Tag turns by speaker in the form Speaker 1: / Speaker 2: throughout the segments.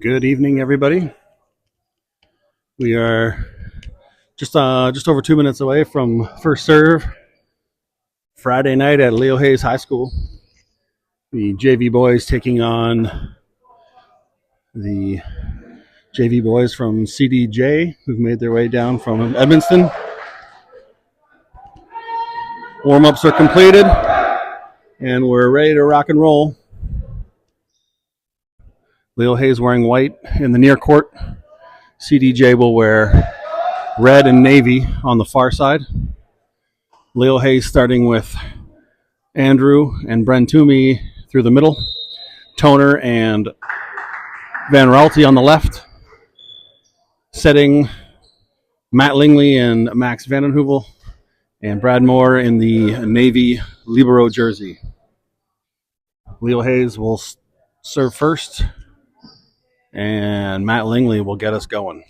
Speaker 1: Good evening, everybody. We are just over 2 minutes away from first serve Friday night at Leo Hayes High School. The JV boys taking on the JV boys from CDJ, who've made their way down from Edmonston. Warm-ups are completed, and we're ready to rock and roll. Leo Hayes wearing white in the near court. CDJ will wear red and navy on the far side. Leo Hayes starting with Andrew and Bren Toomey through the middle. Toner and Van Raalte on the left. Setting Matt Lingley and Max Vandenheuvel. And Brad Moore in the navy libero jersey. Leo Hayes will serve first, and Matt Lingley will get us going.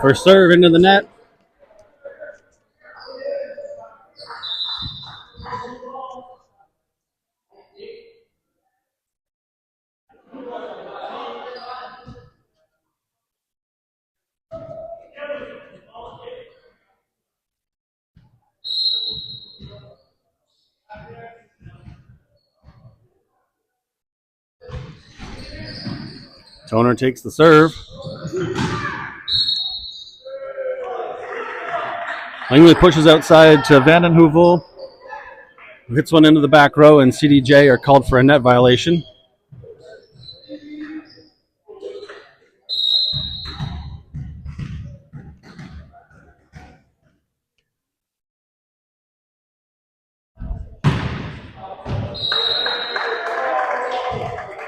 Speaker 1: First serve into the net. Toner takes the serve. Lingley pushes outside to Vandenheuvel, who hits one into the back row, and CDJ are called for a net violation.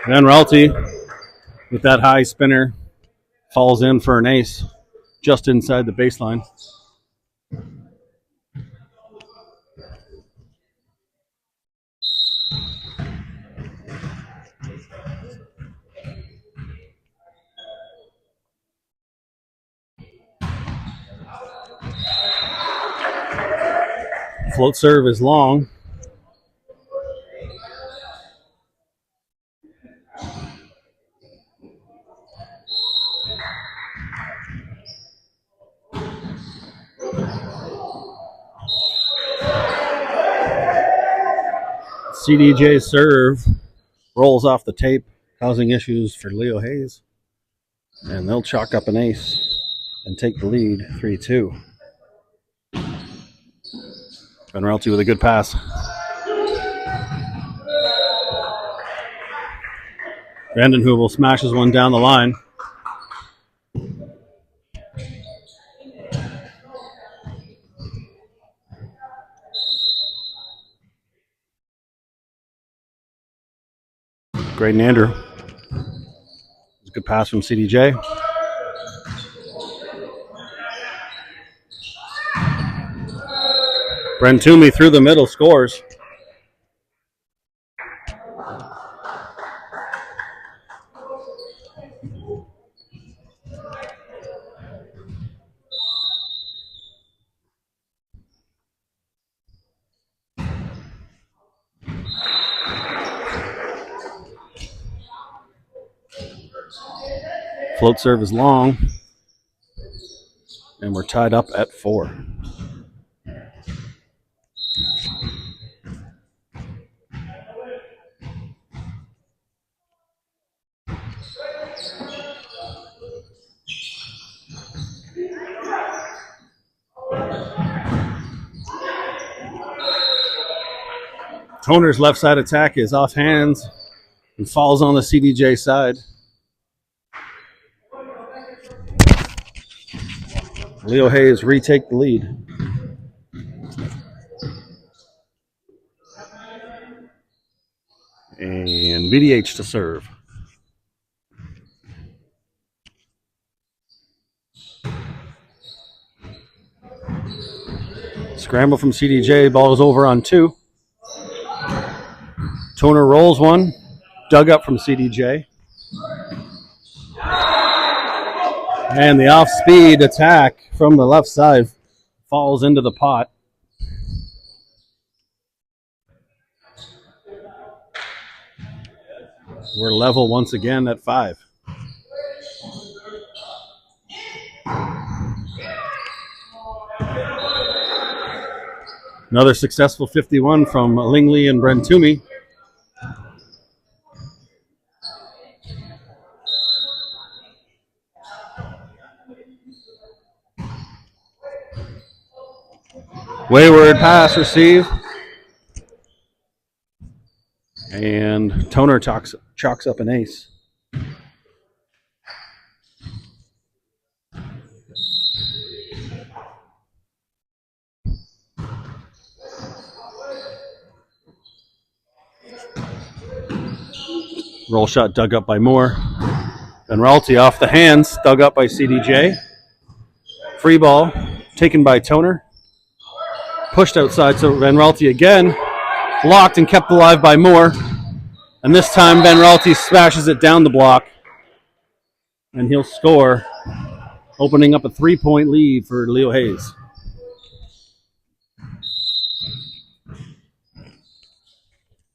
Speaker 1: Van Raalte, with that high spinner, falls in for an ace just inside the baseline. Float serve is long. CDJ serve rolls off the tape, causing issues for Leo Hayes. And they'll chalk up an ace and take the lead 3-2. Van Raalte with a good pass. Vandenheuvel smashes one down the line. Graydon Andrew. It's a good pass from CDJ. Bren Toomey through the middle scores. Float serve is long, and we're tied up at 4. Toner's left side attack is off hands and falls on the CDJ side. Leo Hayes retake the lead. And VDH to serve. Scramble from CDJ, ball is over on 2. Toner rolls one, dug up from CDJ. And the off-speed attack from the left side falls into the pot. We're level once again at 5. Another successful 51 from Lingley and Brentumi. Wayward pass received. And Toner chalks up an ace. Roll shot dug up by Moore. And Ralty off the hands, dug up by CDJ. Free ball taken by Toner. Pushed outside, so Van Ralty again. Blocked and kept alive by Moore. And this time Van Ralty smashes it down the block. And he'll score, opening up a 3-point lead for Leo Hayes.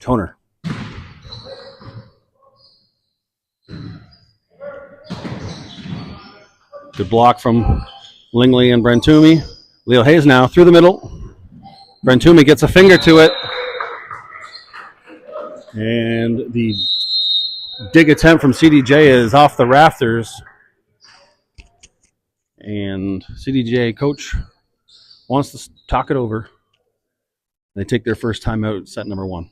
Speaker 1: Toner. Good block from Lingley and Brentumi. Leo Hayes now through the middle. Brentumi gets a finger to it. And the dig attempt from CDJ is off the rafters. And CDJ coach wants to talk it over. They take their first timeout, set number 1.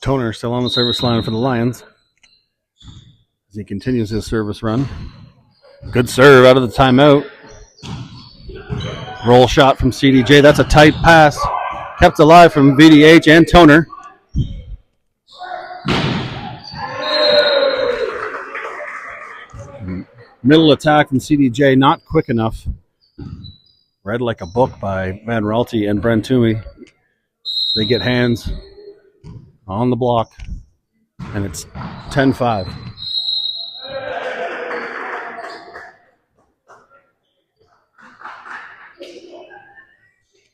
Speaker 1: Toner still on the service line for the Lions as he continues his service run. Good serve out of the timeout. Roll shot from CDJ. That's a tight pass. Kept alive from VDH and Toner. Middle attack from CDJ, not quick enough. Read like a book by Van Ralty and Brentumi. They get hands on the block, and it's 10-5.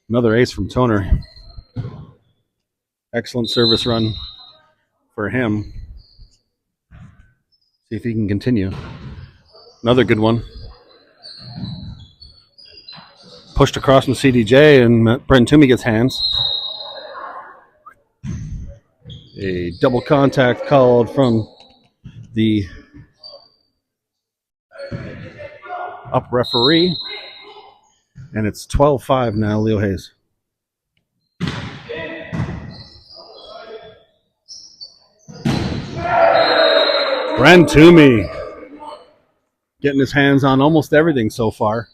Speaker 1: Another ace from Toner. Excellent service run for him. See if he can continue. Another good one. Pushed across from CDJ, and Brentumi gets hands. A double contact called from the up referee. And it's 12-5 now, Leo Hayes. Brentumi getting his hands on almost everything so far.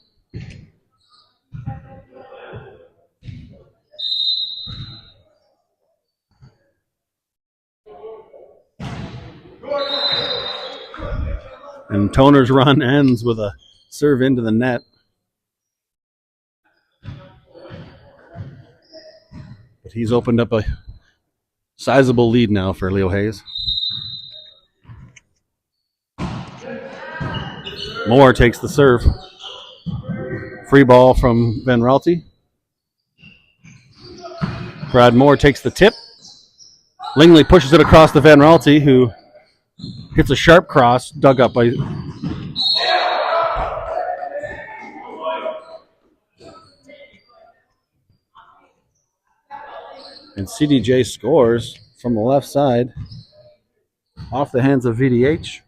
Speaker 1: And Toner's run ends with a serve into the net. But he's opened up a sizable lead now for Leo Hayes. Moore takes the serve. Free ball from Van Raalte. Brad Moore takes the tip. Lingley pushes it across to Van Raalte, who hits a sharp cross, dug up by... And CDJ scores from the left side off the hands of VDH.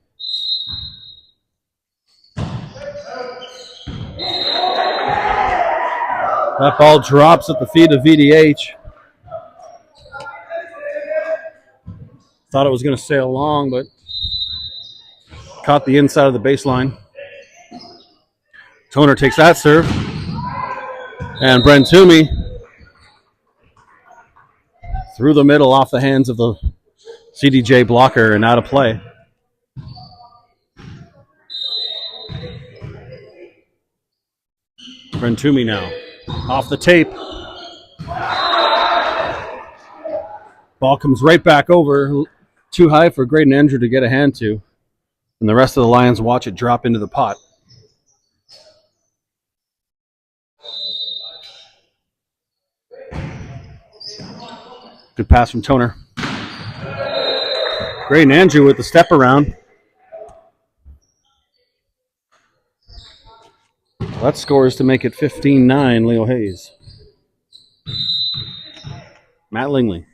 Speaker 1: That ball drops at the feet of VDH. Thought it was going to sail long, but caught the inside of the baseline. Toner takes that serve. And Brent Toomey through the middle off the hands of the CDJ blocker and out of play. Brent Toomey now off the tape. Ball comes right back over, too high for Graydon Andrew to get a hand to. And the rest of the Lions watch it drop into the pot. Good pass from Toner. Graydon Andrew with the step around. That scores to make it 15-9, Leo Hayes. Matt Lingley.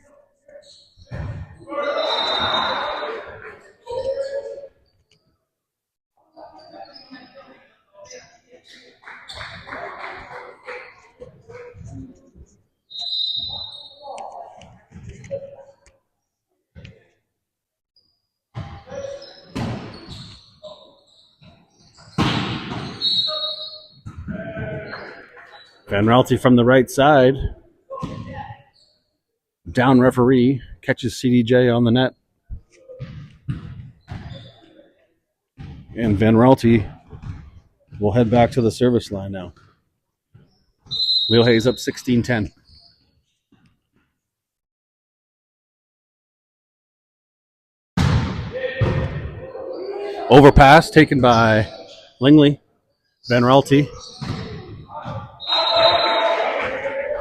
Speaker 1: Van Raalte from the right side. Down referee catches CDJ on the net. And Van Raalte will head back to the service line now. Leo Hayes up 16-10. Overpass taken by Lingley. Van Raalte.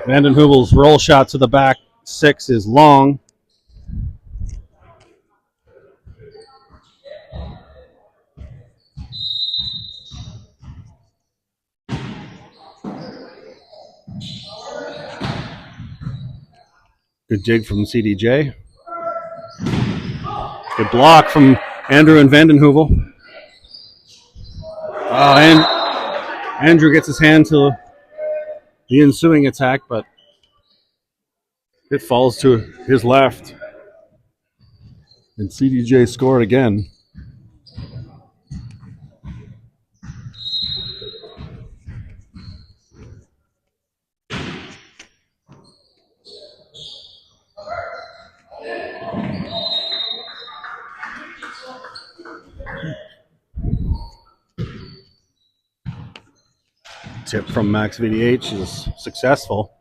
Speaker 1: Vanden Heuvel's roll shot to the back six is long. Good dig from CDJ. Good block from Andrew and Vanden Heuvel. And Andrew gets his hand to the ensuing attack, but it falls to his left. And CDJ scored again. Tip from Max VDH is successful.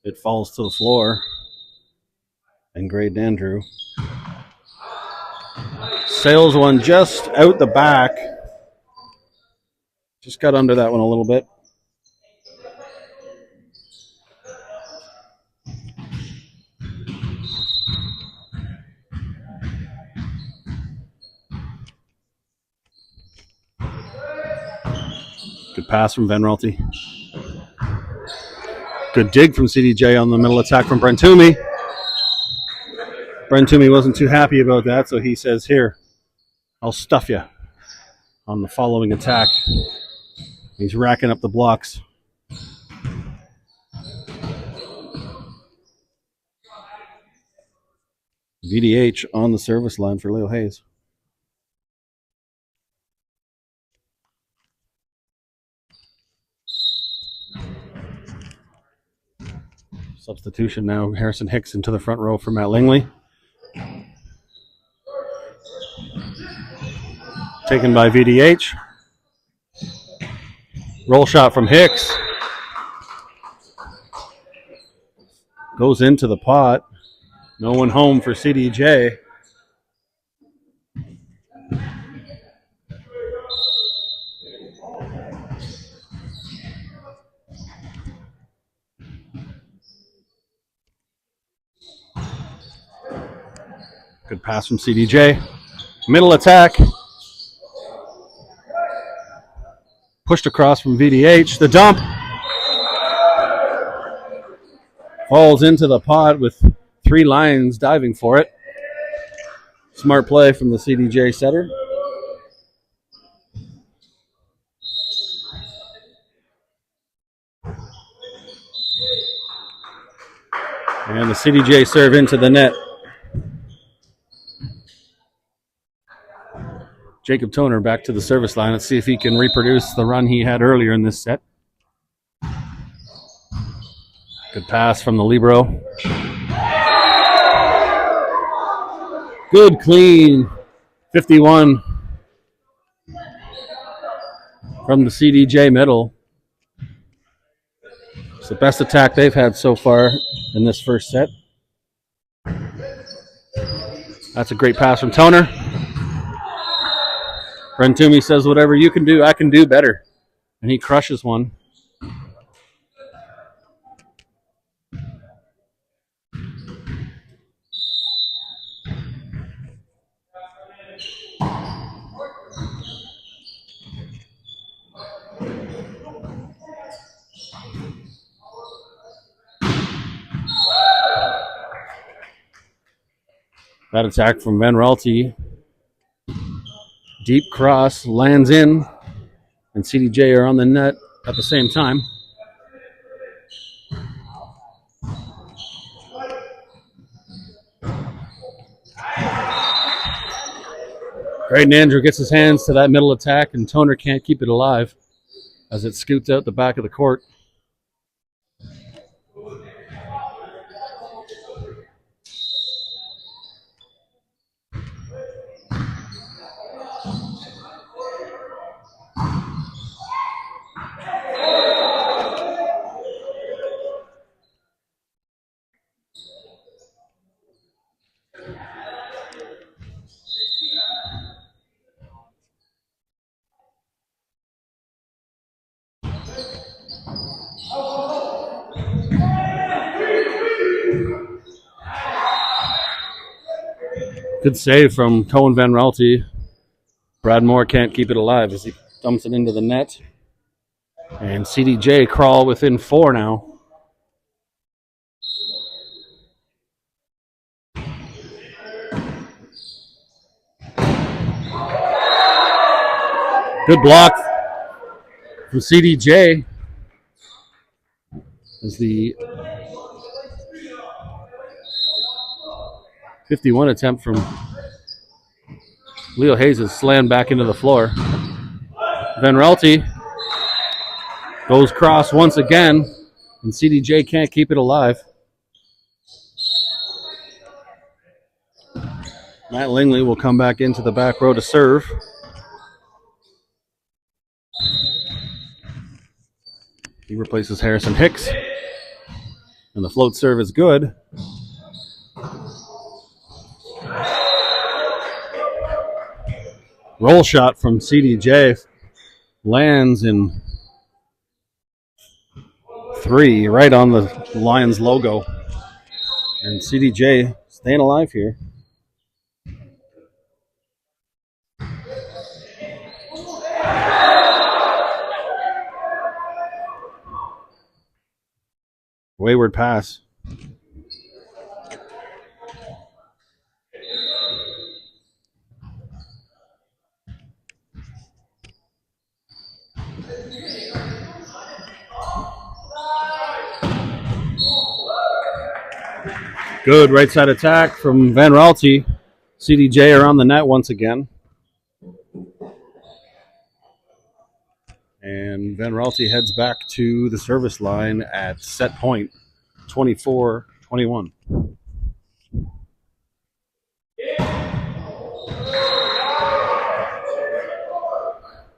Speaker 1: It falls to the floor. And Graydon Andrew sails one just out the back. Just got under that one a little bit. Good pass from Van Raalte. Good dig from CDJ on the middle attack from Brent Toomey. Brent Toomey wasn't too happy about that, so he says, "Here, I'll stuff you," on the following attack. He's racking up the blocks. VDH on the service line for Leo Hayes. Substitution now, Harrison Hicks into the front row for Matt Lingley. Taken by VDH. Roll shot from Hicks. Goes into the pot. No one home for CDJ. Good pass from CDJ. Middle attack. Pushed across from VDH. The dump. Falls into the pot with 3 Lions diving for it. Smart play from the CDJ setter. And the CDJ serve into the net. Jacob Toner back to the service line. Let's see if he can reproduce the run he had earlier in this set. Good pass from the libero. Good, clean 51 from the CDJ middle. It's the best attack they've had so far in this first set. That's a great pass from Toner. Toomey says, whatever you can do, I can do better. And he crushes one. That attack from Van Raalte. Deep cross, lands in, and CDJ are on the net at the same time. Great, Andrew gets his hands to that middle attack, and Toner can't keep it alive as it scoots out the back of the court. Good save from Cohen Van Raalte. Brad Moore can't keep it alive as he dumps it into the net. And CDJ crawl within 4 now. Good block from CDJ as the 51 attempt from Leo Hayes is slammed back into the floor. Van Raalte goes cross once again, and CDJ can't keep it alive. Matt Lingley will come back into the back row to serve. He replaces Harrison Hicks, and the float serve is good. Roll shot from CDJ lands in 3, right on the Lions logo. And CDJ staying alive here. Wayward pass. Good right side attack from Van Raalte. CDJ are on the net once again. And Van Raalte heads back to the service line at set point 24-21.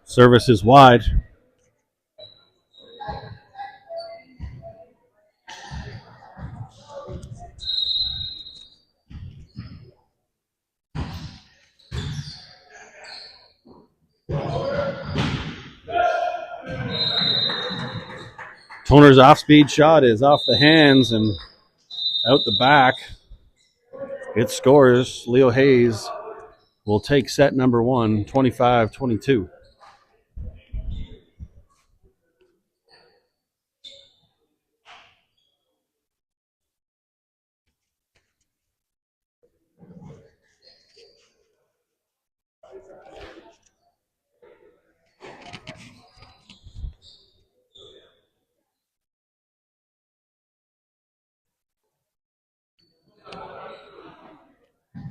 Speaker 1: Service is wide. Toner's off-speed shot is off the hands and out the back. It scores. Leo Hayes will take set number 1, 25-22.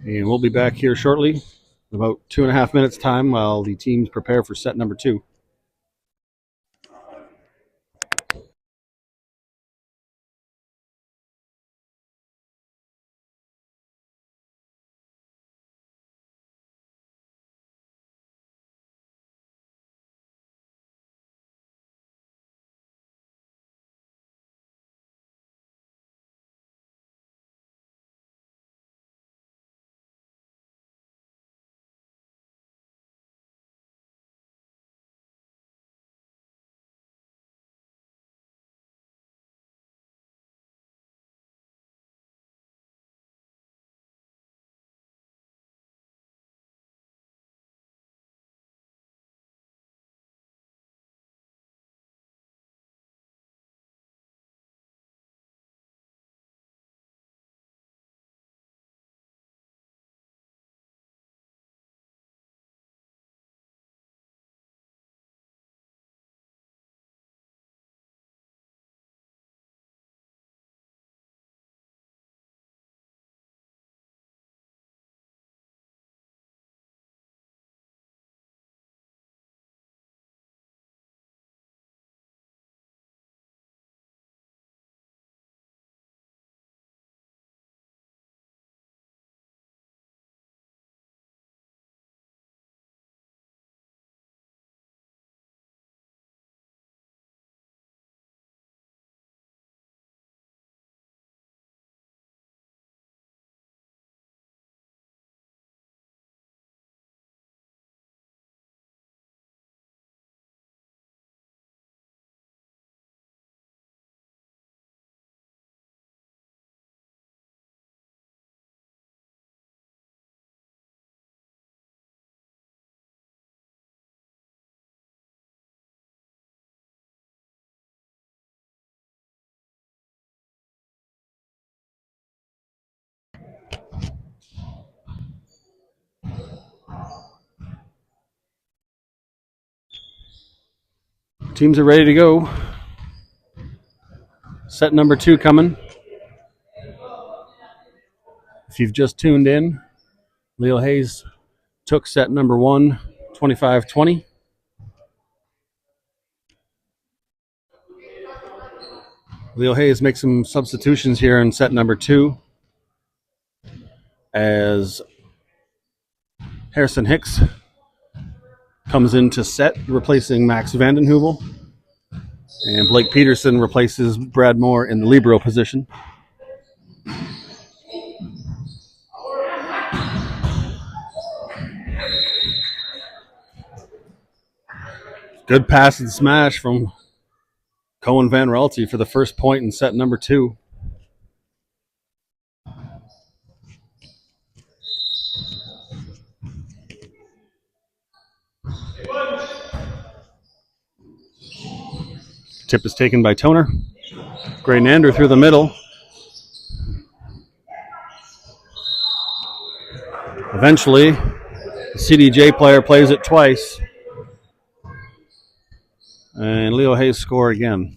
Speaker 1: And we'll be back here shortly, in about 2.5 minutes time, while the teams prepare for set number 2. Teams are ready to go. Set number 2 coming. If you've just tuned in, Leo Hayes took set number 1, 25-20. Leo Hayes makes some substitutions here in set number 2 as Harrison Hicks comes into set, replacing Max Vandenheuvel. And Blake Peterson replaces Brad Moore in the libero position. Good pass and smash from Cohen Van Raalte for the first point in set number 2. Tip is taken by Toner. Graynander through the middle. Eventually, the CDJ player plays it twice. And Leo Hayes score again.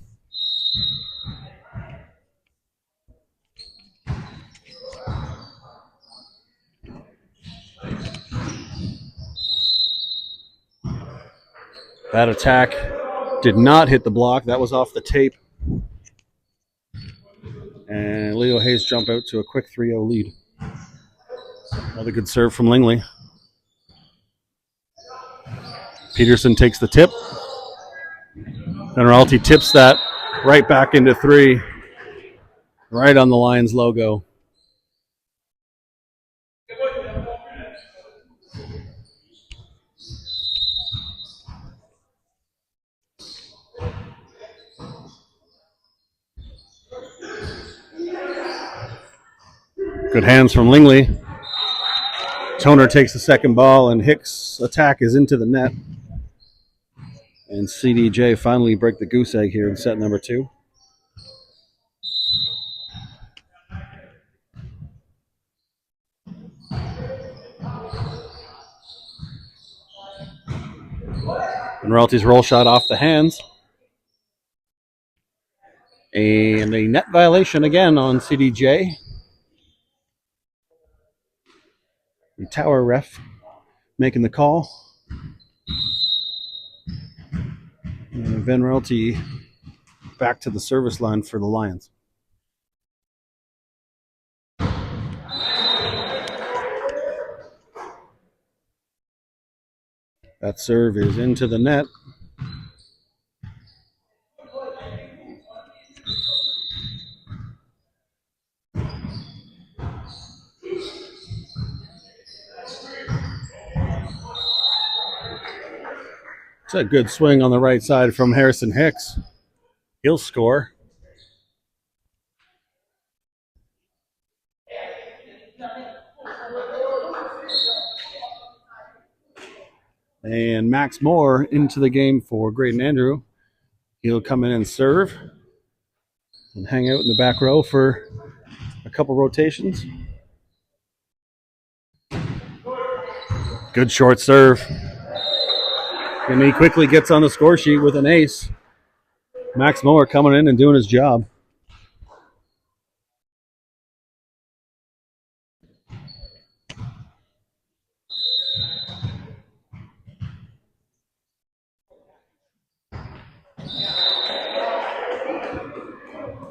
Speaker 1: That attack did not hit the block. That was off the tape. And Leo Hayes jump out to a quick 3-0 lead. Another good serve from Lingley. Peterson takes the tip. Venralty tips that right back into 3, right on the Lions logo. Good hands from Lingley. Toner takes the second ball, and Hicks' attack is into the net. And CDJ finally break the goose egg here in set number 2. And Royalty's roll shot off the hands. And a net violation again on CDJ. The tower ref making the call. And Venralty back to the service line for the Lions. That serve is into the net. It's a good swing on the right side from Harrison Hicks. He'll score. And Max Moore into the game for Graydon Andrew. He'll come in and serve and hang out in the back row for a couple rotations. Good short serve. And he quickly gets on the score sheet with an ace. Max Moore coming in and doing his job.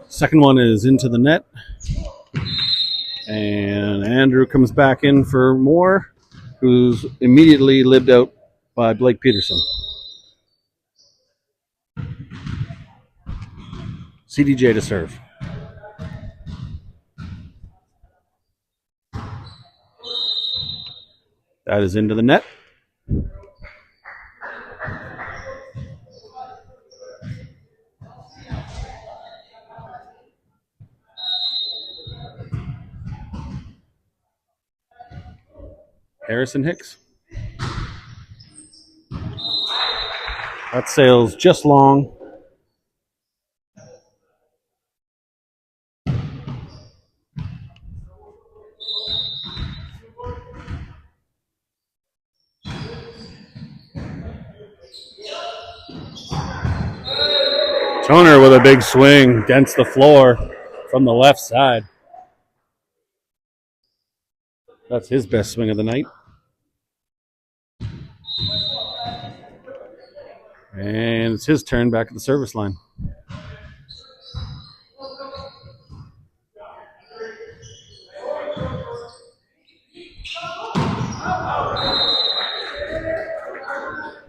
Speaker 1: Second one is into the net. And Andrew comes back in for Moore, who's immediately lived out by Blake Peterson. CDJ to serve. That is into the net. Harrison Hicks. That sails just long. Toner with a big swing, dents the floor from the left side. That's his best swing of the night. And it's his turn back at the service line.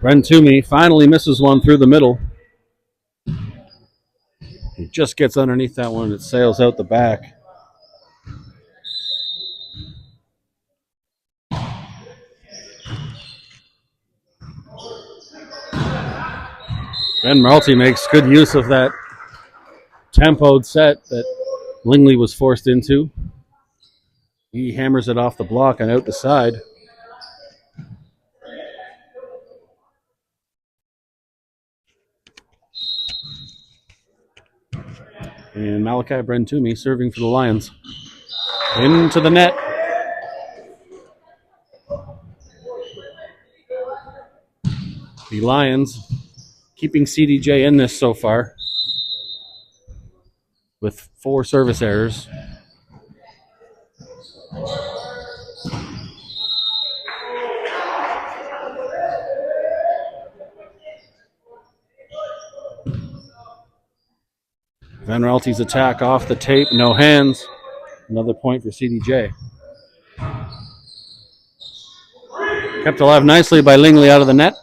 Speaker 1: Bren Toomey finally misses one through the middle. He just gets underneath that one. It sails out the back. Venralty makes good use of that tempoed set that Lingley was forced into. He hammers it off the block and out the side. And Malachi Bren Toomey serving for the Lions. Into the net. The Lions keeping CDJ in this so far with 4 service errors. Venralty's attack off the tape, no hands. Another point for CDJ. Kept alive nicely by Lingley out of the net.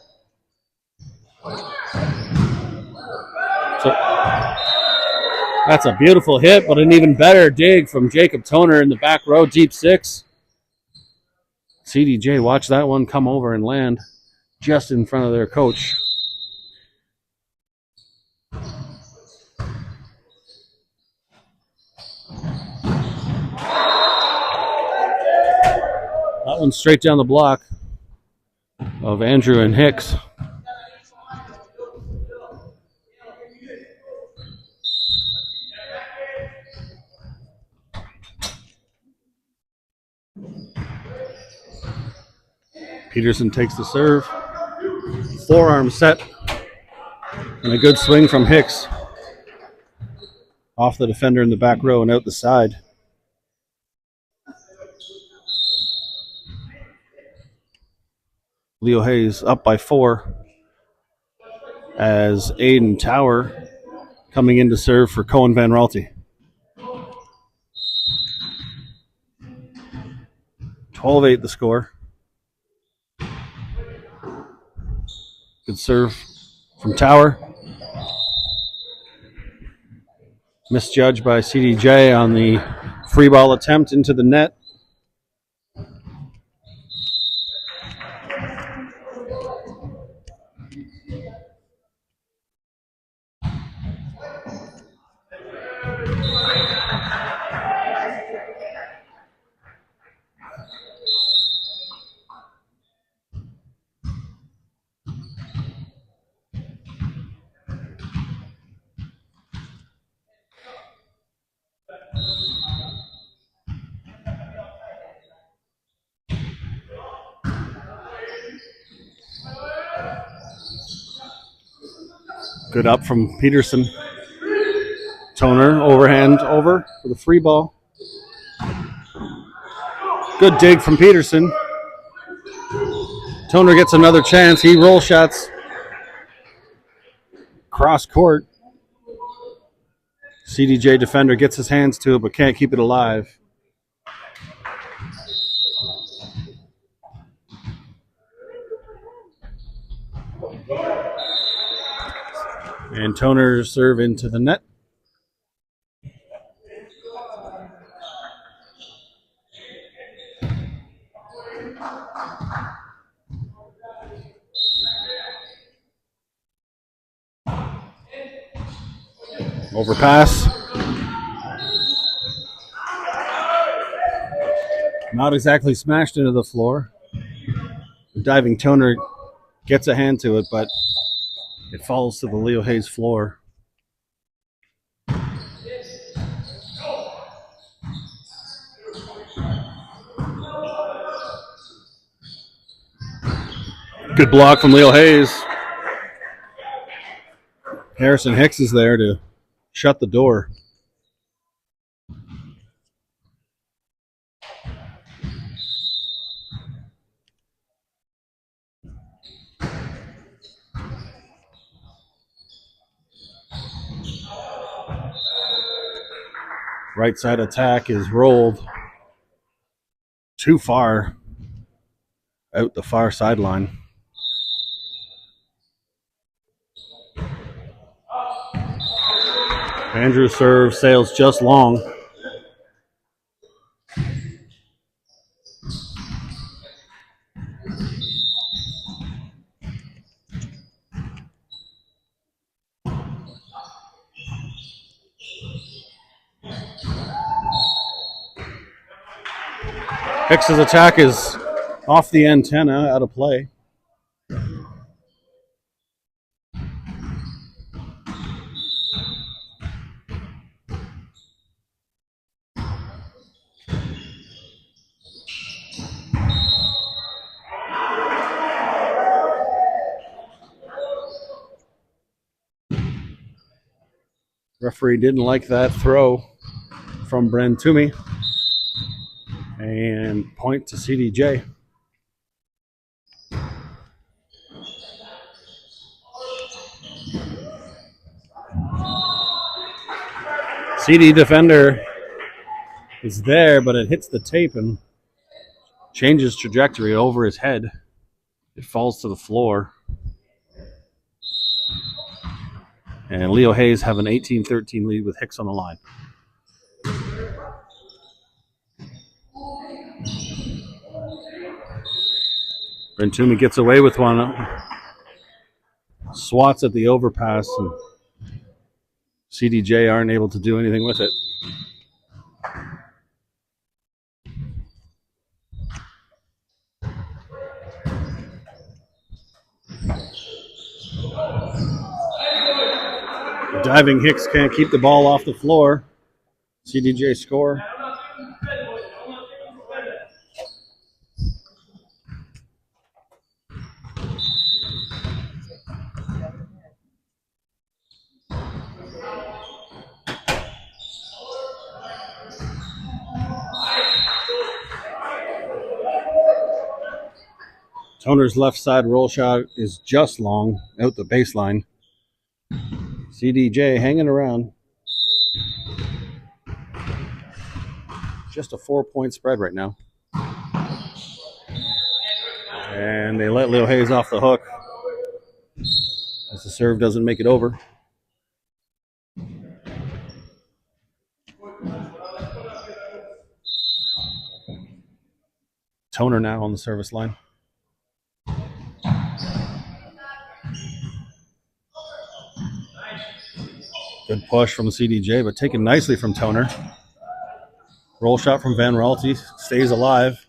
Speaker 1: So that's a beautiful hit, but an even better dig from Jacob Toner in the back row, deep six. CDJ, watch that one come over and land just in front of their coach. That one's straight down the block of Andrew and Hicks. Peterson takes the serve. Forearm set. And a good swing from Hicks. Off the defender in the back row and out the side. Leo Hayes up by 4 as Aiden Tower coming in to serve for Cohen Van Raalte. 12-8 the score. Good serve from Tower. Misjudged by CDJ on the free ball attempt into the net. Good up from Peterson. Toner overhand over for the free ball. Good dig from Peterson. Toner gets another chance. He roll shots cross court. CDJ defender gets his hands to it but can't keep it alive. And Toner serve into the net. Overpass. Not exactly smashed into the floor. The diving Toner gets a hand to it, but it falls to the Leo Hayes floor. Good block from Leo Hayes. Harrison Hicks is there to shut the door. Right side attack is rolled too far out the far sideline. Andrew serve sails just long. Hicks's attack is off the antenna, out of play. Referee didn't like that throw from Bren Toomey. And point to CDJ. CD defender is there, but it hits the tape and changes trajectory over his head. It falls to the floor. And Leo Hayes have an 18-13 lead with Hicks on the line. Brentumi gets away with one. Swats at the overpass, and CDJ aren't able to do anything with it. Diving Hicks can't keep the ball off the floor. CDJ score. Toner's left side roll shot is just long, out the baseline. CDJ hanging around. Just a 4-point spread right now. And they let Leo Hayes off the hook as the serve doesn't make it over. Toner now on the service line. Good push from CDJ, but taken nicely from Toner. Roll shot from Van Raalte, stays alive.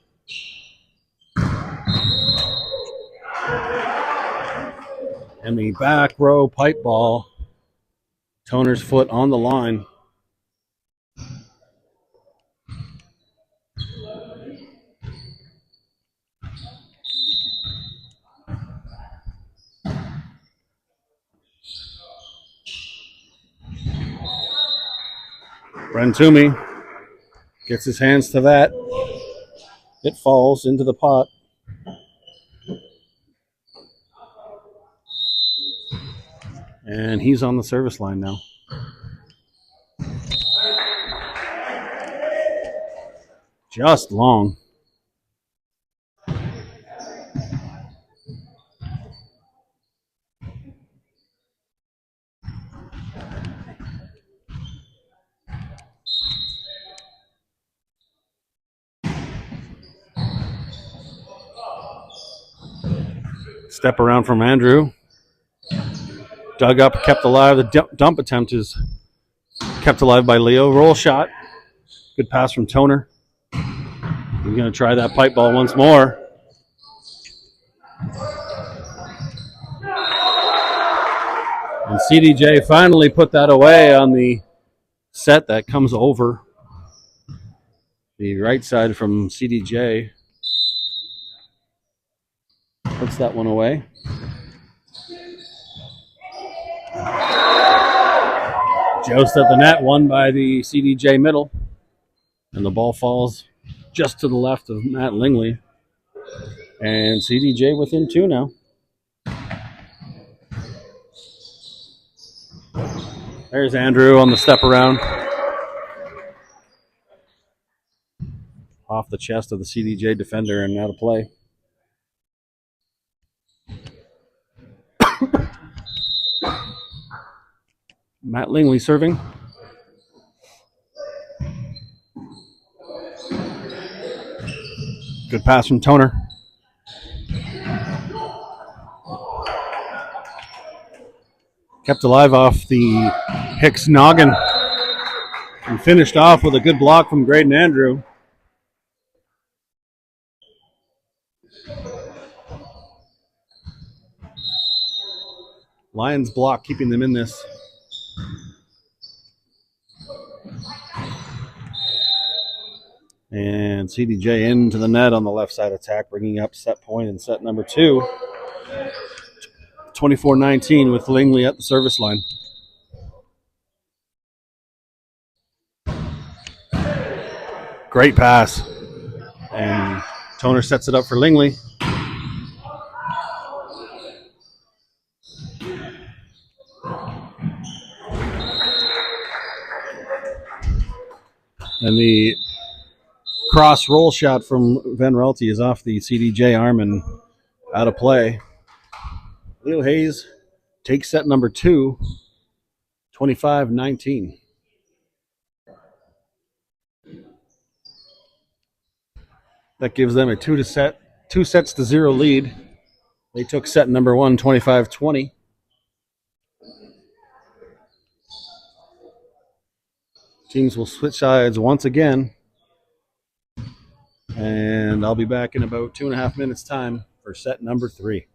Speaker 1: And the back row pipe ball. Toner's foot on the line. Brentumi gets his hands to that. It falls into the pot. And he's on the service line now. Just long. Step around from Andrew. Dug up, kept alive. The dump attempt is kept alive by Leo. Roll shot. Good pass from Toner. He's going to try that pipe ball once more. And CDJ finally put that away on the set that comes over the right side from CDJ. Puts that one away. Joust at the net, won by the CDJ middle. And the ball falls just to the left of Matt Lingley. And CDJ within 2 now. There's Andrew on the step around. Off the chest of the CDJ defender and out of play. Matt Lingley serving. Good pass from Toner. Kept alive off the Hicks noggin. And finished off with a good block from Graydon Andrew. Lions block keeping them in this. And CDJ into the net on the left side attack, bringing up set point in set number 2. 24-19 with Lingley at the service line. Great pass. And Toner sets it up for Lingley. And the cross roll shot from Van Raalte is off the CDJ arm and out of play. Leo Hayes takes set number 2. 25-19. That gives them a 2-0 lead. They took set number 1, 25-20. Teams will switch sides once again. And I'll be back in about 2.5 minutes' time for set number 3.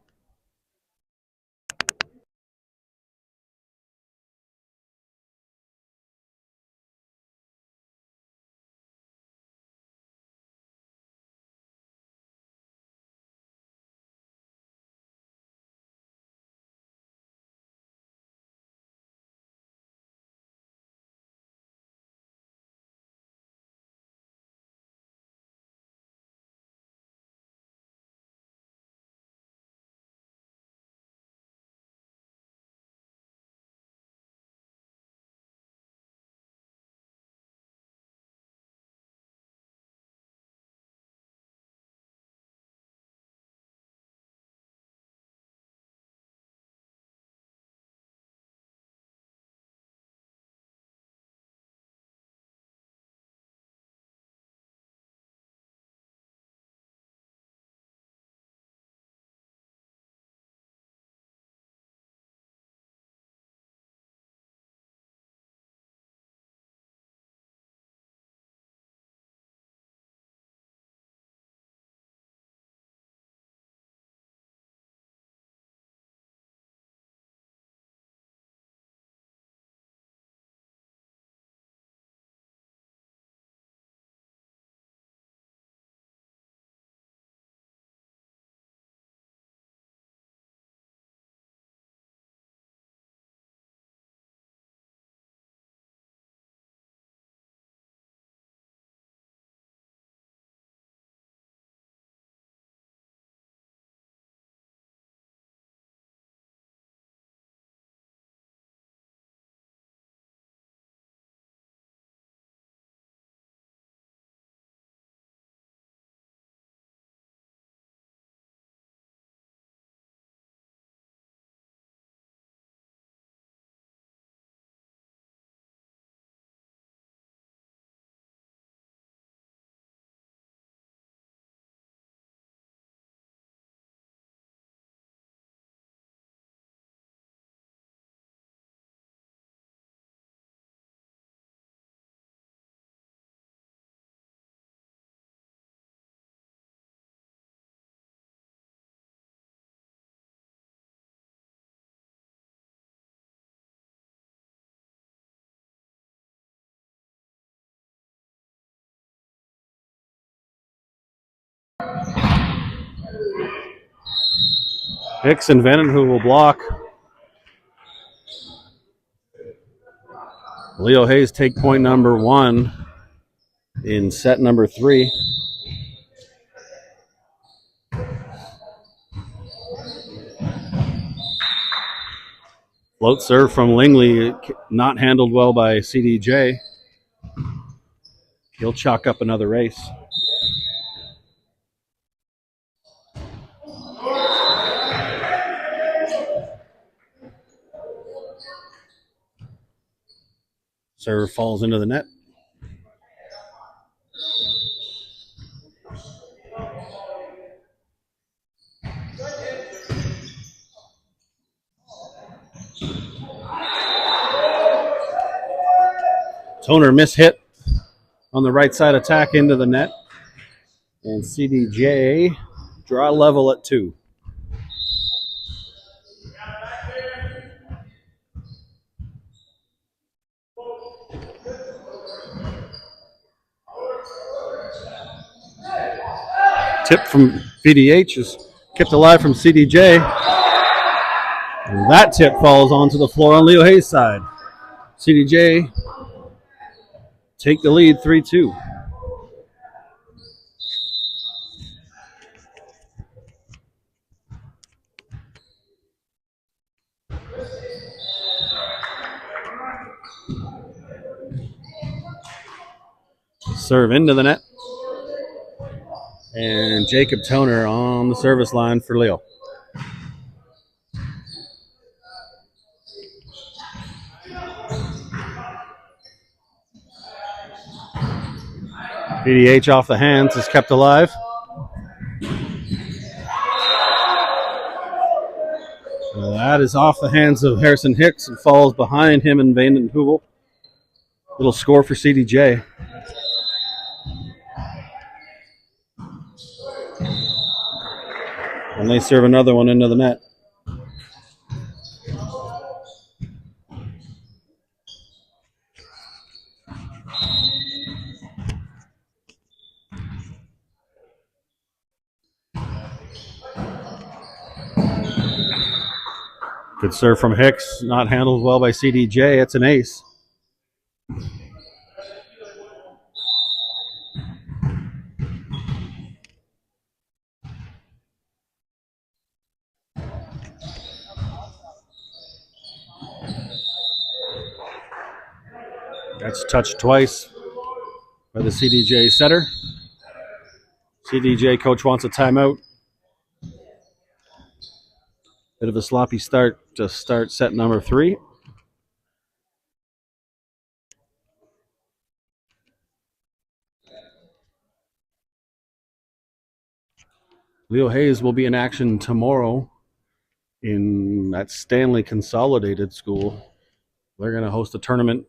Speaker 1: Hicks and Vandenhue will block. Leo Hayes take point number 1 in set number 3. Float serve from Lingley, not handled well by CDJ. He'll chalk up another race. Serve falls into the net. Toner mishit on the right side attack into the net. And CDJ draw level at 2. Tip from VDH is kept alive from CDJ. And that tip falls onto the floor on Leo Hayes' side. CDJ take the lead 3-2. Serve into the net. And Jacob Toner on the service line for Leo. CDH off the hands is kept alive. That is off the hands of Harrison Hicks and falls behind him and Vanden Heuvel. Little score for CDJ. And they serve another one into the net. Good serve from Hicks, not handled well by CDJ. It's an ace. That's touched twice by the CDJ setter. CDJ coach wants a timeout. Bit of a sloppy start to start set number 3. Leo Hayes will be in action tomorrow at Stanley Consolidated School. They're going to host a tournament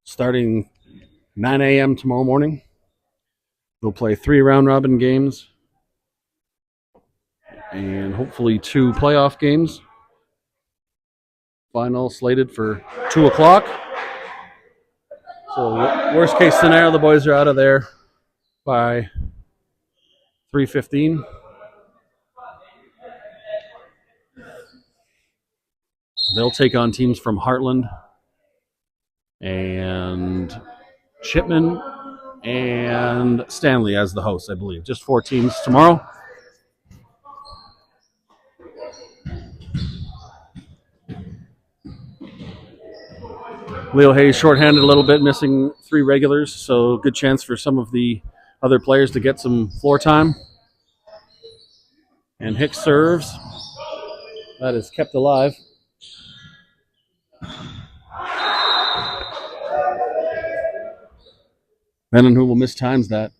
Speaker 1: starting 9 a.m. tomorrow morning. They'll play 3 round-robin games and hopefully 2 playoff games. Final slated for 2 o'clock. So worst case scenario, the boys are out of there by 3:15. They'll take on teams from Heartland and Chipman and Stanley as the hosts, I believe. Just 4 teams tomorrow. Leo Hayes shorthanded a little bit, missing 3 regulars, so good chance for some of the other players to get some floor time. And Hicks serves. That is kept alive. Vanden Heuvel mistimes that.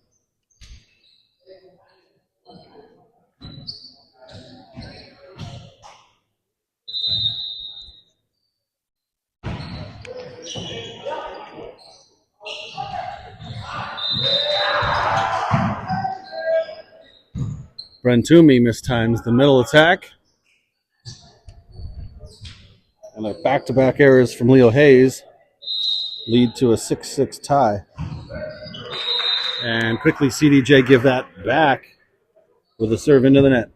Speaker 1: Brentumi mistimes the middle attack. And a back-to-back errors from Leo Hayes lead to a 6-6 tie. And quickly CDJ give that back with a serve into the net.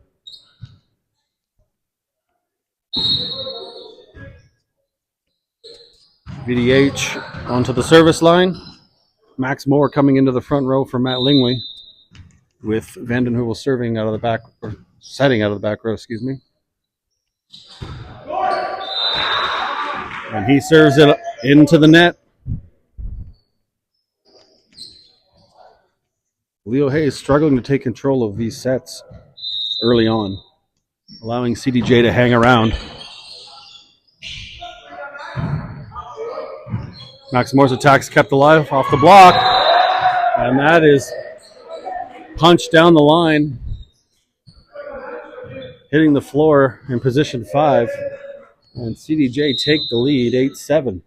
Speaker 1: VDH onto the service line. Max Moore coming into the front row for Matt Lingley, with Vanden Heuvel serving out of the back, or setting out of the back row, excuse me. And he serves it into the net. Leo Hayes struggling to take control of these sets early on, allowing CDJ to hang around. Max Moore's attack's kept alive off the block. And that is punched down the line, hitting the floor in position 5. And CDJ take the lead, 8-7.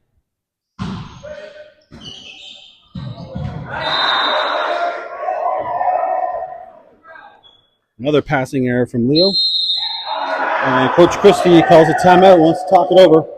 Speaker 1: Another passing error from Leo. And Coach Christie calls a timeout, wants to talk it over.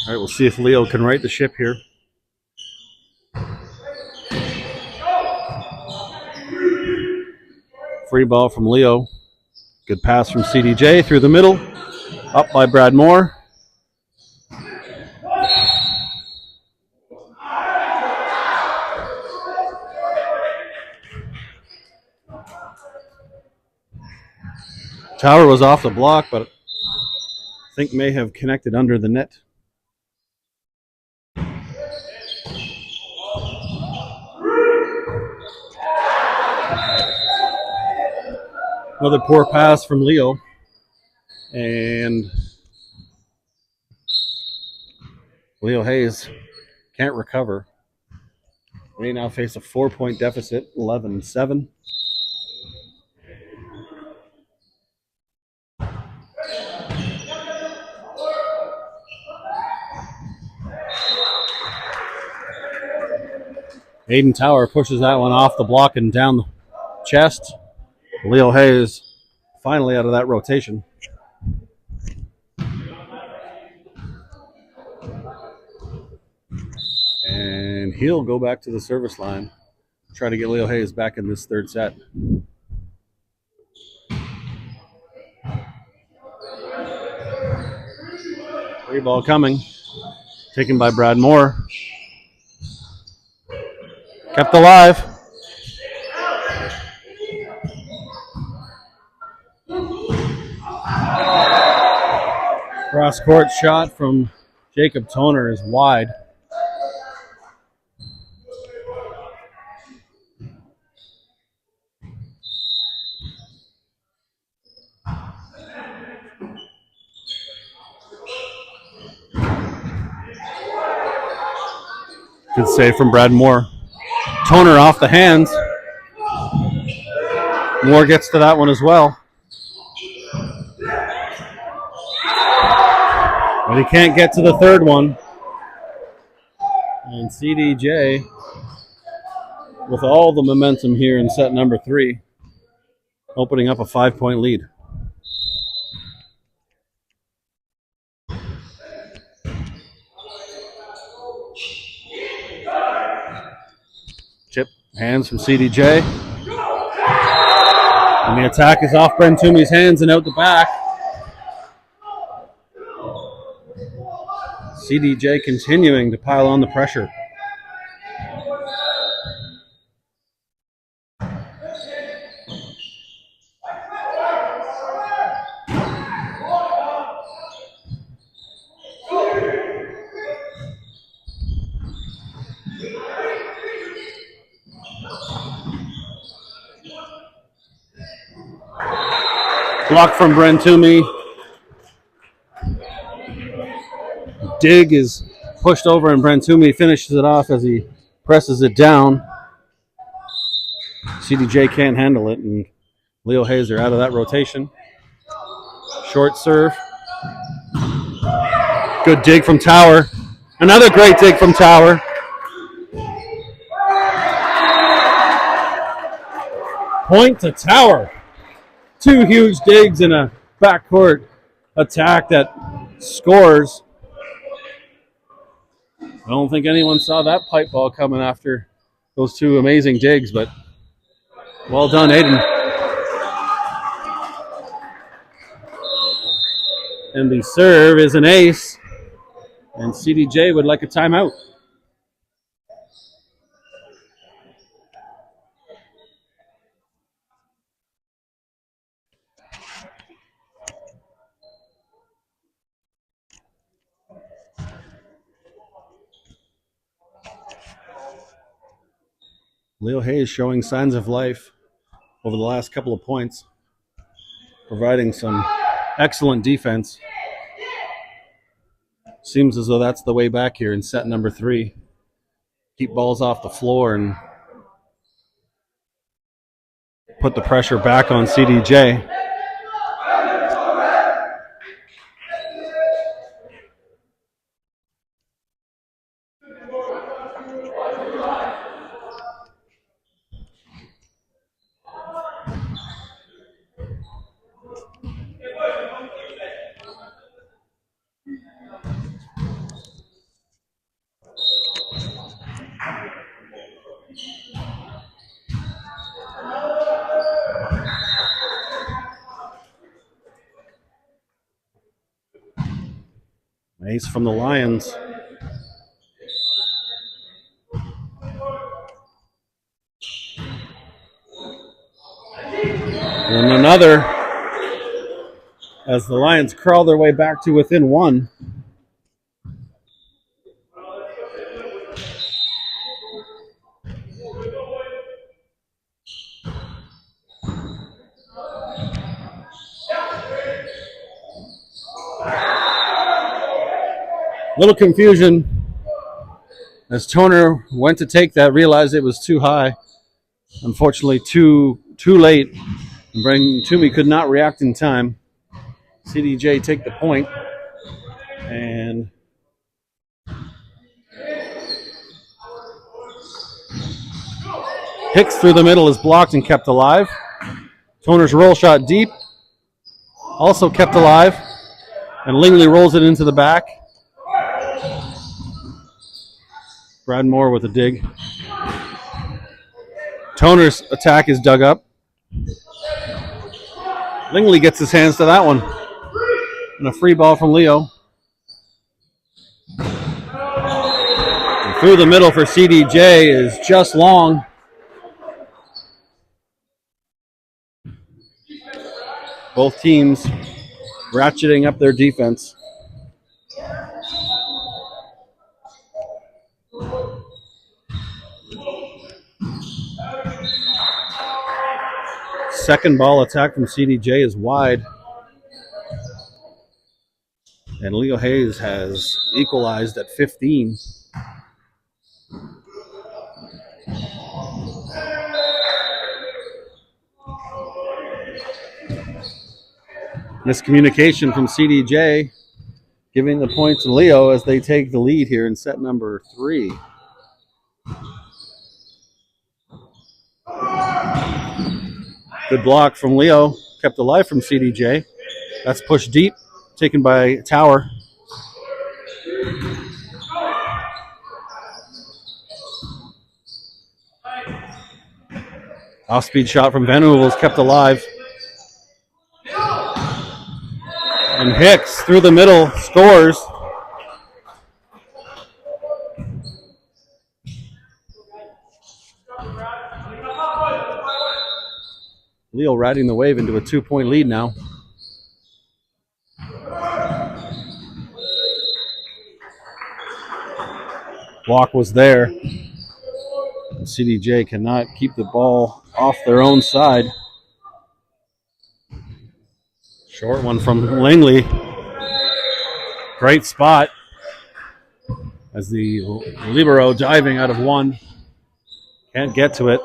Speaker 1: All right, we'll see if Leo can right the ship here. Free ball from Leo. Good pass from CDJ through the middle. Up by Brad Moore. Tower was off the block, but I think may have connected under the net. Another poor pass from Leo. And Leo Hayes can't recover. They now face a 4-point deficit, 11-7. Aiden Tower pushes that one off the block and down the chest. Leo Hayes finally out of that rotation. And he'll go back to the service line. Try to get Leo Hayes back in this third set. Free ball coming. Taken by Brad Moore. Kept alive. Cross court shot from Jacob Toner is wide. Good save from Brad Moore. Toner off the hands. Moore gets to that one as well. But he can't get to the third one. And CDJ, with all the momentum here in set number 3, opening up a 5-point lead. Chip, hands from CDJ. And the attack is off Brent Toomey's hands and out the back. CDJ continuing to pile on the pressure. Block from Brent Toomey. Dig is pushed over and Brent Toomey finishes it off as he presses it down. CDJ can't handle it and Leo Hayes are out of that rotation. Short serve. Good dig from Tower. Another great dig from Tower. Point to Tower. 2 huge digs in a backcourt attack that scores. I don't think anyone saw that pipe ball coming after those 2 amazing digs, but well done, Aiden. And the serve is an ace, and CDJ would like a timeout. Leo Hayes showing signs of life over the last couple of points, providing some excellent defense. Seems as though that's the way back here in set number 3. Keep balls off the floor and put the pressure back on CDJ. Ace from the Lions. And another as the Lions crawl their way back to within one. Little confusion as Toner went to take that, realized it was too high. Unfortunately, too late. Brendan Toomey could not react in time. CDJ take the point, and Hicks through the middle is blocked and kept alive. Toner's roll shot deep, also kept alive, and Lingley rolls it into the back. Brad Moore with a dig. Toner's attack is dug up. Lingley gets his hands to that one. And a free ball from Leo. And through the middle for CDJ is just long. Both teams ratcheting up their defense. Second ball attack from CDJ is wide. And Leo Hayes has equalized at 15. Miscommunication from CDJ, giving the point to Leo as they take the lead here in set number 3. Good block from Leo, kept alive from CDJ. That's pushed deep, taken by Tower. Off-speed shot from Van Heuvel is kept alive. And Hicks through the middle scores. Leo riding the wave into a 2-point lead now. Block was there. CDJ cannot keep the ball off their own side. Short one from Langley. Great spot as the libero diving out of one. Can't get to it.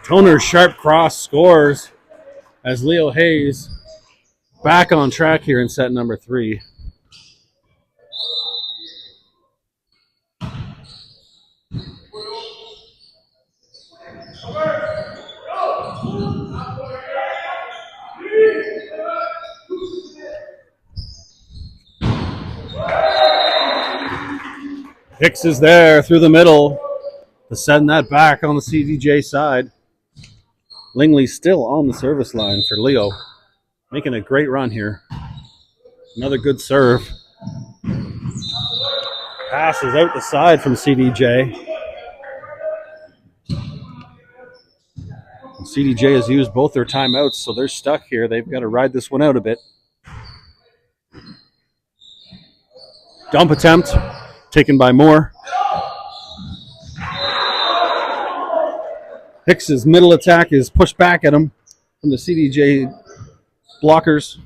Speaker 1: Toner's sharp cross scores as Leo Hayes back on track here in set number 3. Hicks is there through the middle to send that back on the CDJ side. Lingley still on the service line for Leo, making a great run here. Another good serve. Pass is out the side from CDJ. And CDJ has used both their timeouts, so they're stuck here. They've got to ride this one out a bit. Dump attempt taken by Moore. Hicks's middle attack is pushed back at him from the CDJ blockers.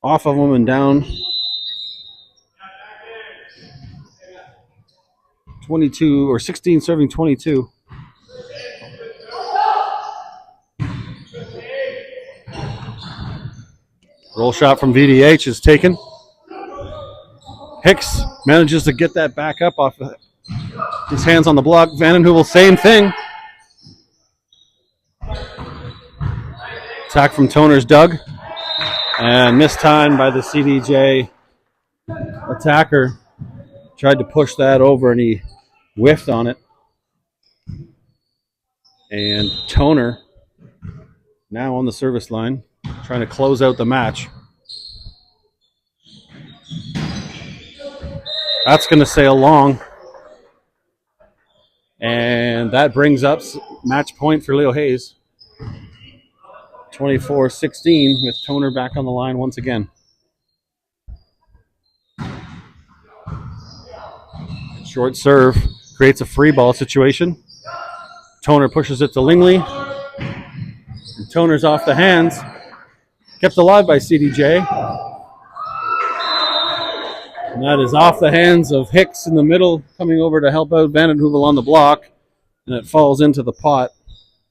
Speaker 1: Off of him and down. 22 or 16 serving 22. Roll shot from VDH is taken. Hicks manages to get that back up off of his hands on the block. Van Heuvel, same thing. Attack from Toner's Doug. And mistimed by the CDJ attacker. Tried to push that over and he whiffed on it. And Toner now on the service line, trying to close out the match. That's going to sail long. And that brings up match point for Leo Hayes. 24-16 with Toner back on the line once again. Short serve creates a free ball situation. Toner pushes it to Lingley. And Toner's off the hands. Kept alive by CDJ. And that is off the hands of Hicks in the middle, coming over to help out Van den Heuvel on the block. And it falls into the pot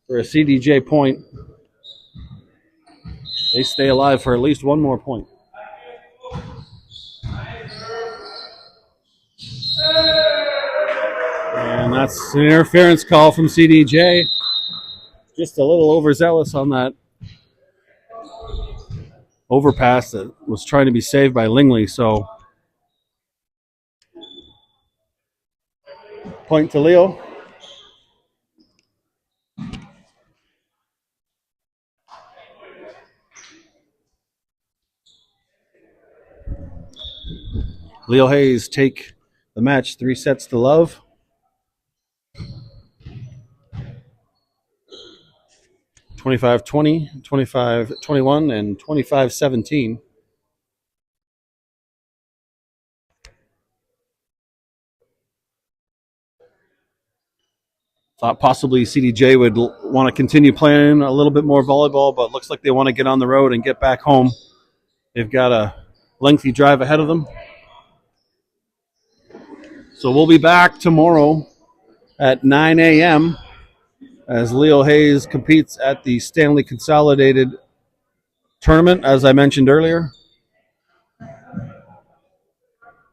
Speaker 1: for a CDJ point. They stay alive for at least one more point. And that's an interference call from CDJ. Just a little overzealous on that overpass that was trying to be saved by Lingley. So, point to Leo. Leo Hayes take the match 3-0. 25-20, 25-21, and 25-17. Thought possibly CDJ would want to continue playing a little bit more volleyball, but looks like they want to get on the road and get back home. They've got a lengthy drive ahead of them. So we'll be back tomorrow at 9 a.m. as Leo Hayes competes at the Stanley Consolidated Tournament, as I mentioned earlier.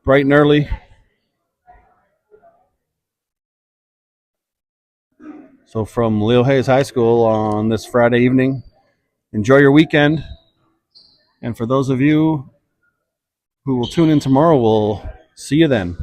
Speaker 1: Bright and early. So from Leo Hayes High School on this Friday evening, enjoy your weekend. And for those of you who will tune in tomorrow, we'll see you then.